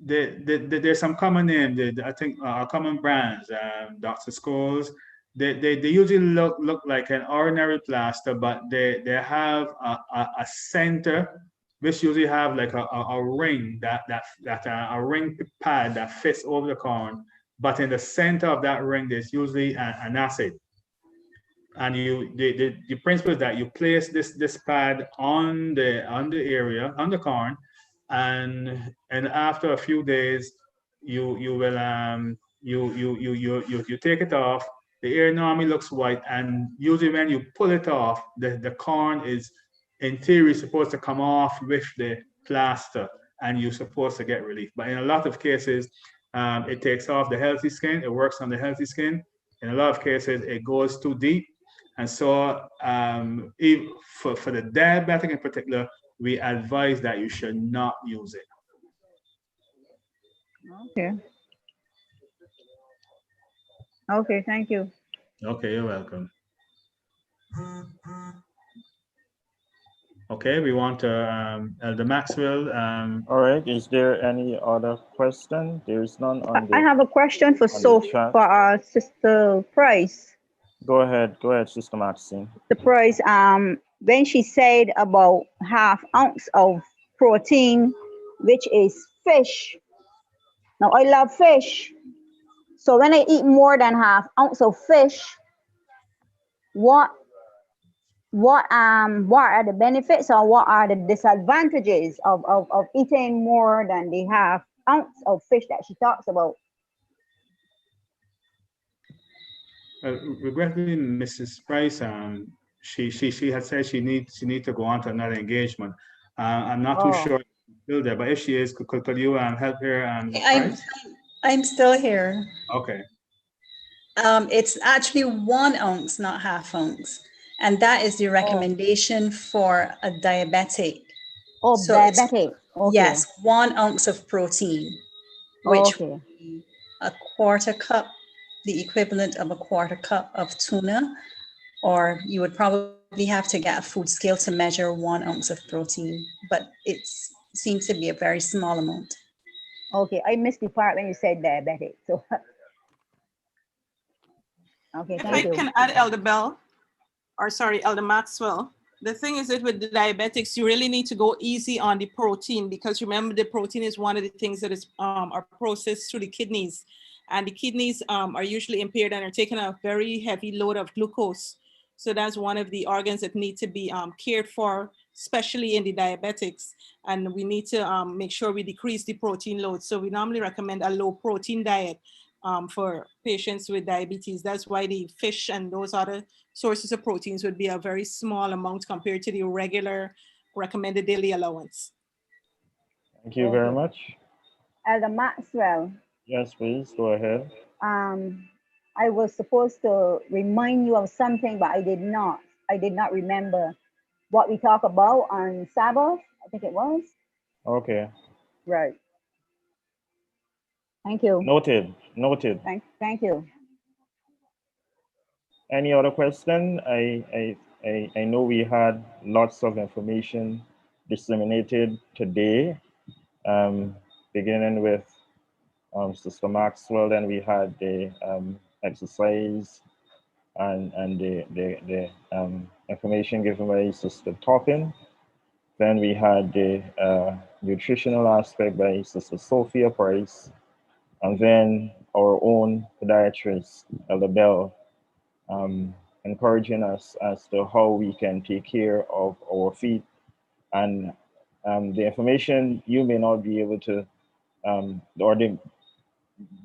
there's some common name. I think common brands, Dr. Scholes. They usually look like an ordinary plaster, but they have a center which usually have like a ring a ring pad that fits over the corn. But in the center of that ring, there's usually an acid. And the principle is that you place this pad on the area on the corn, and after a few days you will you take it off. The air normally looks white, and usually when you pull it off, the corn is in theory supposed to come off with the plaster, and you're supposed to get relief. But in a lot of cases, it takes off the healthy skin. It works on the healthy skin. In a lot of cases, it goes too deep. And so for the diabetic in particular, we advise that you should not use it. Okay. Okay, thank you. Okay, you're welcome. Okay, we want Elder Maxwell. All right, is there any other question? There is none on the. I have a question for Sister Price. Go ahead, Sister Maxine. The Price, when she said about ½ ounce of protein, which is fish. Now I love fish. So when I eat more than ½ ounce of fish, what are the benefits or what are the disadvantages of eating more than the ½ ounce of fish that she talks about? Regrettably, Mrs. Price, she had said she needs to go on to another engagement. I'm not too sure still there, but if she is, could you help her? I'm still here. Okay. It's actually 1 ounce, not ½ ounce. And that is the recommendation for a diabetic. Oh, so diabetic. Okay. Yes, 1 ounce of protein, which would be a quarter cup, the equivalent of a quarter cup of tuna, or you would probably have to get a food scale to measure 1 ounce of protein, but it seems to be a very small amount. Okay, I missed the part when you said diabetic. So, okay, thank you. If I can add, Elder Belle, or sorry, Elder Maxwell. The thing is that with the diabetics, you really need to go easy on the protein, because remember the protein is one of the things that is are processed through the kidneys, and the kidneys are usually impaired and are taking a very heavy load of glucose. So that's one of the organs that need to be cared for, especially in the diabetics. And we need to make sure we decrease the protein load. So we normally recommend a low protein diet for patients with diabetes. That's why the fish and those other sources of proteins would be a very small amount compared to the regular recommended daily allowance. Thank you very much. Elder Maxwell. Yes, please, go ahead. I was supposed to remind you of something, but I did not. I did not remember what we talked about on Sabbath, I think it was. Okay. Right. Thank you. Noted. Thank you. Any other question? I know we had lots of information disseminated today, beginning with Sister Maxwell. Then we had the exercise and the information given by Sister Toppin. Then we had the nutritional aspect by Sister Sophia Price, and then our own podiatrist, Elder Belle, encouraging us as to how we can take care of our feet. And the information you may not be able to,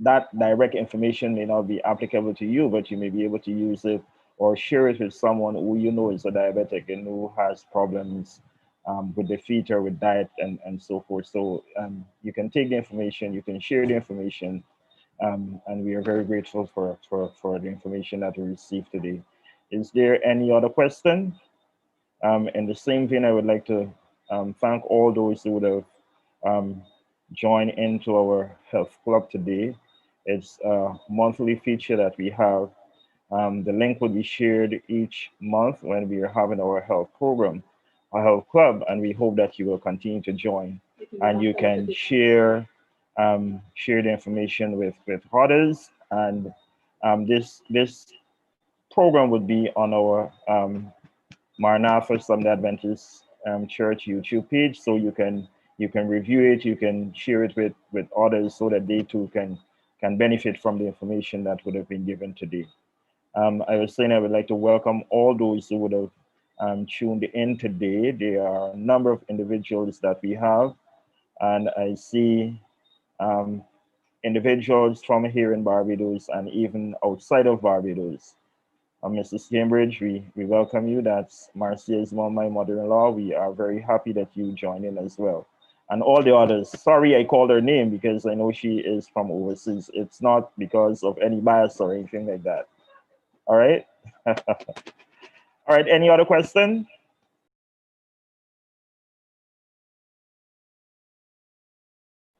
that direct information may not be applicable to you, but you may be able to use it or share it with someone who you know is a diabetic and who has problems with the feet or with diet and so forth. So you can take the information, you can share the information, and we are very grateful for the information that we received today. Is there any other question? In the same vein, I would like to thank all those who would have joined into our health club today. It's a monthly feature that we have. The link will be shared each month when we are having our health program. our health club, and we hope that you will continue to join and you can share share the information with others. And this program would be on our Maranatha Seventh Adventist Church YouTube page, so you can review it, you can share it with others, so that they too can benefit from the information that would have been given today. I was saying I would like to welcome all those who would have tuned in today. There are a number of individuals that we have, and I see individuals from here in Barbados and even outside of Barbados. Mrs. Cambridge, we welcome you. That's Marcia's mom, my mother-in-law. We are very happy that you joined in as well. And all the others, sorry I called her name because I know she is from overseas. It's not because of any bias or anything like that. All right? All right, any other question?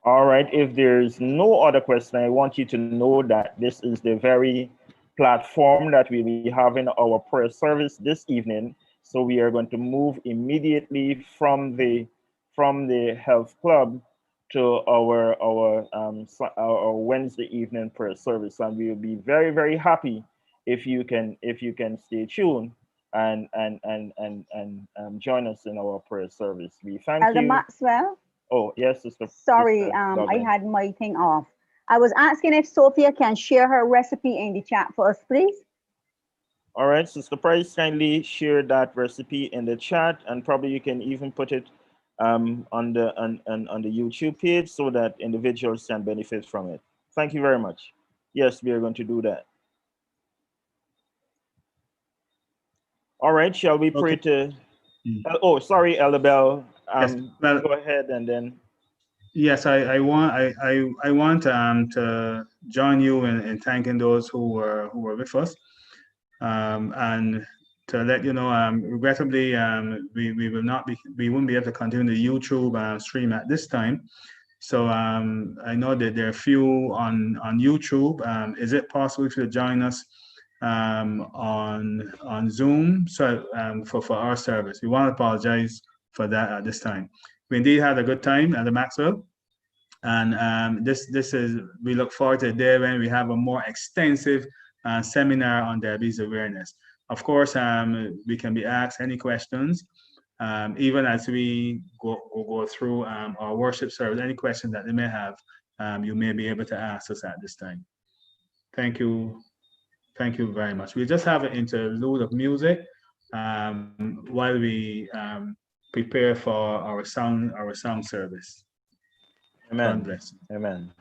All right, if there's no other question, I want you to know that this is the very platform that we'll be having our prayer service this evening. So we are going to move immediately from the health club to our Wednesday evening prayer service, and we will be very, very happy if you can stay tuned and join us in our prayer service. We thank Elder you. Maxwell. Oh, yes, Sister. Sorry, Sister I Glendean. had my thing off. I was asking if Sophia can share her recipe in the chat for us, please. All right, Sister Price, kindly share that recipe in the chat, and probably you can even put it on the YouTube page so that individuals can benefit from it. Thank you very much. Yes, we are going to do that. All right, shall we pray to? Oh, sorry, Elder Belle. Yes, well, go ahead and then. Yes, I want to join you in thanking those who were with us, and to let you know, regrettably, we won't be able to continue the YouTube stream at this time. So I know that there are a few on YouTube. Is it possible to join us on Zoom? So for our service, we want to apologize for that at this time. We indeed had a good time at the Maxwell, and this is, we look forward to the day when we have a more extensive seminar on diabetes awareness. Of course, we can be asked any questions, even as we go through our worship service. Any questions that they may have, you may be able to ask us at this time. Thank you very much. We just have an interlude of music while we prepare for our song service. Amen. God bless you. Amen.